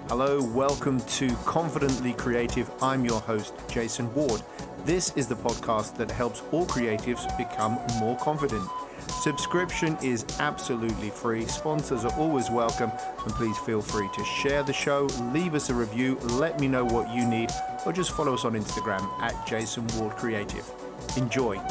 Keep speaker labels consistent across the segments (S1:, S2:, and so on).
S1: Hello, welcome to Confidently Creative. I'm your host, Jason Ward. This is the podcast that helps all creatives become more confident. Subscription is absolutely free. Sponsors are always welcome, and please feel free to share the show, leave us a review, let me know what you need, or just follow us on Instagram at jasonwardcreative. Enjoy.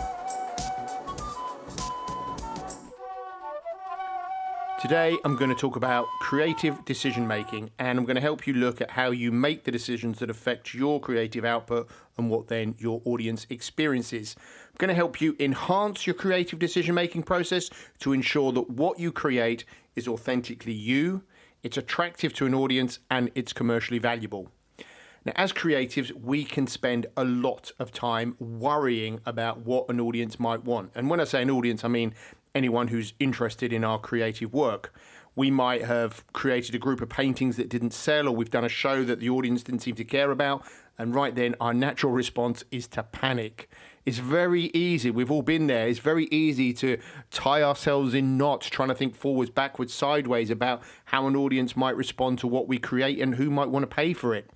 S1: Today, I'm going to talk about creative decision making, and I'm going to help you look at how you make the decisions that affect your creative output and what then your audience experiences. I'm going to help you enhance your creative decision making process to ensure that what you create is authentically you, it's attractive to an audience, and it's commercially valuable. Now, as creatives, we can spend a lot of time worrying about what an audience might want. And when I say an audience, I mean anyone who's interested in our creative work. We might have created a group of paintings that didn't sell, or we've done a show that the audience didn't seem to care about. And right then, our natural response is to panic. It's very easy. We've all been there. It's very easy to tie ourselves in knots, trying to think forwards, backwards, sideways about how an audience might respond to what we create and who might want to pay for it.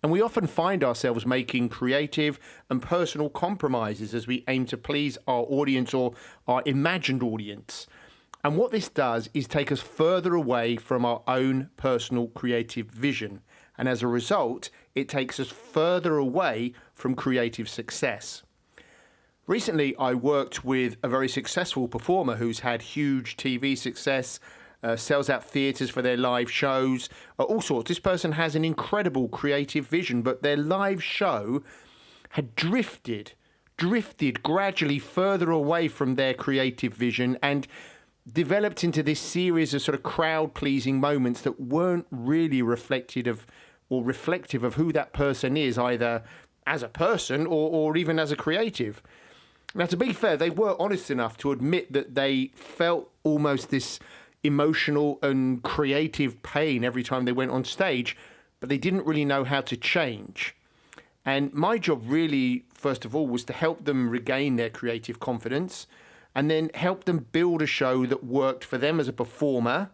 S1: And we often find ourselves making creative and personal compromises as we aim to please our audience or our imagined audience. And what this does is take us further away from our own personal creative vision. And as a result, it takes us further away from creative success. Recently, I worked with a very successful performer who's had huge TV success, sells out theatres for their live shows, all sorts. This person has an incredible creative vision, but their live show had drifted gradually further away from their creative vision and developed into this series of sort of crowd-pleasing moments that weren't really reflective of who that person is, either as a person or even as a creative. Now, to be fair, they were honest enough to admit that they felt almost this emotional and creative pain every time they went on stage, but they didn't really know how to change. And my job really, first of all, was to help them regain their creative confidence and then help them build a show that worked for them as a performer,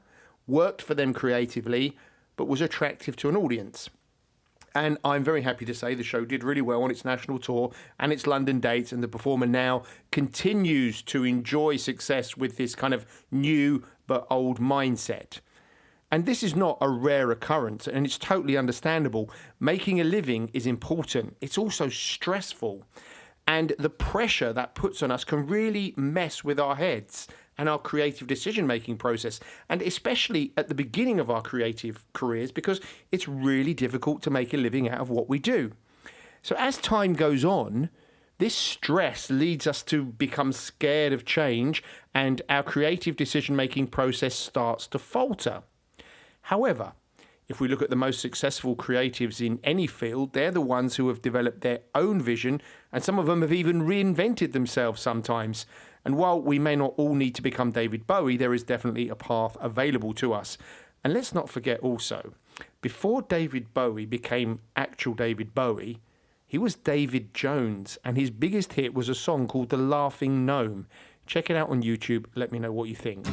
S1: worked for them creatively, but was attractive to an audience. And I'm very happy to say the show did really well on its national tour and its London dates, and the performer now continues to enjoy success with this kind of new but old mindset. And this is not a rare occurrence, and it's totally understandable. Making a living is important. It's also stressful. And the pressure that puts on us can really mess with our heads and our creative decision-making process, and especially at the beginning of our creative careers, because it's really difficult to make a living out of what we do. So as time goes on, this stress leads us to become scared of change, and our creative decision-making process starts to falter. However, if we look at the most successful creatives in any field, they're the ones who have developed their own vision, and some of them have even reinvented themselves sometimes. And while we may not all need to become David Bowie, there is definitely a path available to us. And let's not forget also, before David Bowie became actual David Bowie, he was David Jones, and his biggest hit was a song called The Laughing Gnome. Check it out on YouTube. Let me know what you think.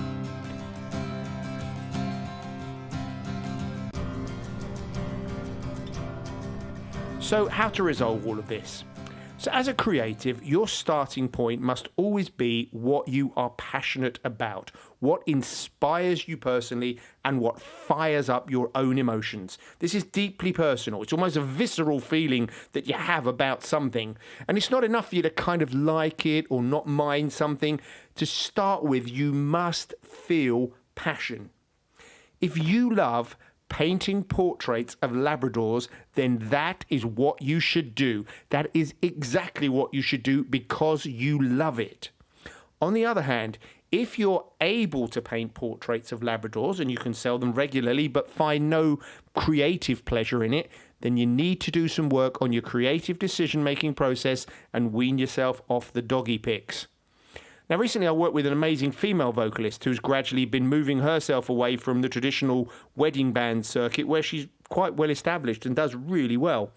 S1: So how to resolve all of this? So as a creative, your starting point must always be what you are passionate about, what inspires you personally, and what fires up your own emotions. This is deeply personal. It's almost a visceral feeling that you have about something. And it's not enough for you to kind of like it or not mind something. To start with, you must feel passion. If you love painting portraits of Labradors, then that is what you should do. That is exactly what you should do because you love it. On the other hand, if you're able to paint portraits of Labradors and you can sell them regularly but find no creative pleasure in it, then you need to do some work on your creative decision-making process and wean yourself off the doggy pics. Now, recently I worked with an amazing female vocalist who's gradually been moving herself away from the traditional wedding band circuit, where she's quite well established and does really well.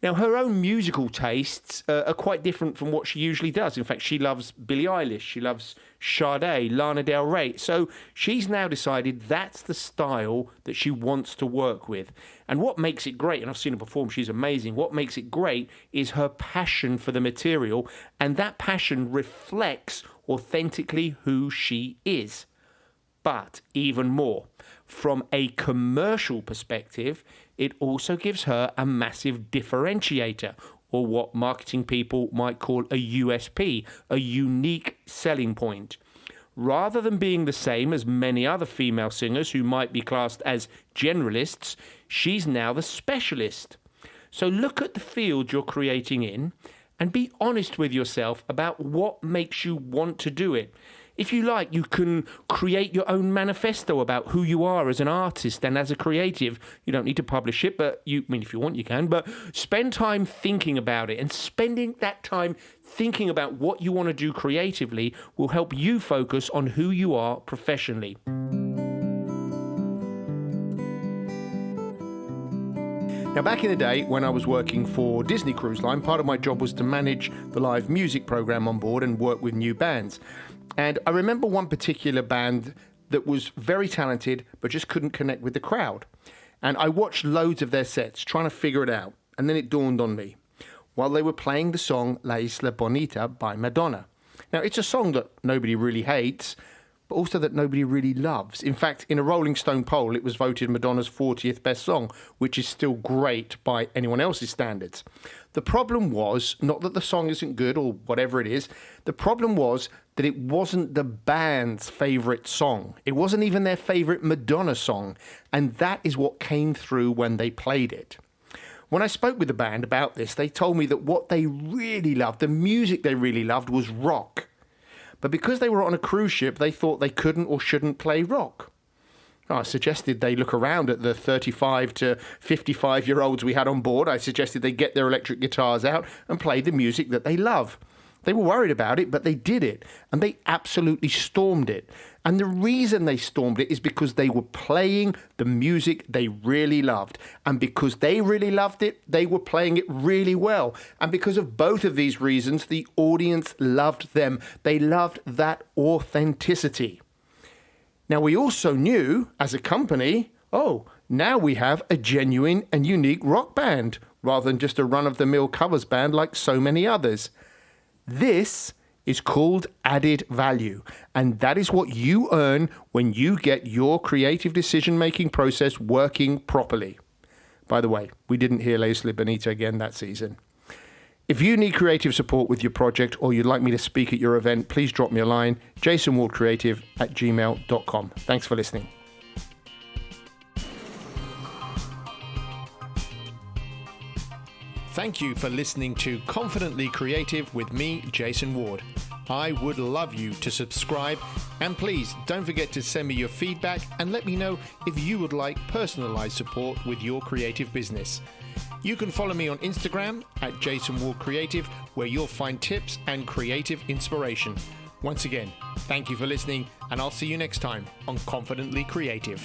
S1: Now, her own musical tastes are quite different from what she usually does. In fact, she loves Billie Eilish, she loves Sade, Lana Del Rey. So she's now decided that's the style that she wants to work with. And what makes it great, and I've seen her perform, she's amazing, what makes it great is her passion for the material, and that passion reflects authentically who she is. But even more, from a commercial perspective, it also gives her a massive differentiator, or what marketing people might call a USP, a unique selling point. Rather than being the same as many other female singers who might be classed as generalists, she's now the specialist. So look at the field you're creating in and be honest with yourself about what makes you want to do it. If you like, you can create your own manifesto about who you are as an artist and as a creative. You don't need to publish it, but if you want, you can. But spend time thinking about it, and spending that time thinking about what you want to do creatively will help you focus on who you are professionally. Now, back in the day when I was working for Disney Cruise Line, part of my job was to manage the live music program on board and work with new bands. And I remember one particular band that was very talented but just couldn't connect with the crowd. And I watched loads of their sets trying to figure it out. And then it dawned on me while they were playing the song La Isla Bonita by Madonna. Now, it's a song that nobody really hates, but also that nobody really loves. In fact, in a Rolling Stone poll, it was voted Madonna's 40th best song, which is still great by anyone else's standards. The problem was not that the song isn't good or whatever it is. The problem was that it wasn't the band's favourite song. It wasn't even their favourite Madonna song. And that is what came through when they played it. When I spoke with the band about this, they told me that what they really loved, the music they really loved, was rock. But because they were on a cruise ship, they thought they couldn't or shouldn't play rock. I suggested they look around at the 35 to 55-year-olds we had on board. I suggested they get their electric guitars out and play the music that they love. They were worried about it, but they did it. And they absolutely stormed it. And the reason they stormed it is because they were playing the music they really loved. And because they really loved it, they were playing it really well. And because of both of these reasons, the audience loved them. They loved that authenticity. Now, we also knew, as a company, now we have a genuine and unique rock band, rather than just a run-of-the-mill covers band like so many others. This is called added value, and that is what you earn when you get your creative decision-making process working properly. By the way, we didn't hear La Isla Bonita again that season. If you need creative support with your project or you'd like me to speak at your event, please drop me a line, jasonwardcreative@gmail.com. Thanks for listening. Thank you for listening to Confidently Creative with me, Jason Ward. I would love you to subscribe, and please don't forget to send me your feedback and let me know if you would like personalized support with your creative business. You can follow me on Instagram @JasonWardCreative, where you'll find tips and creative inspiration. Once again, thank you for listening, and I'll see you next time on Confidently Creative.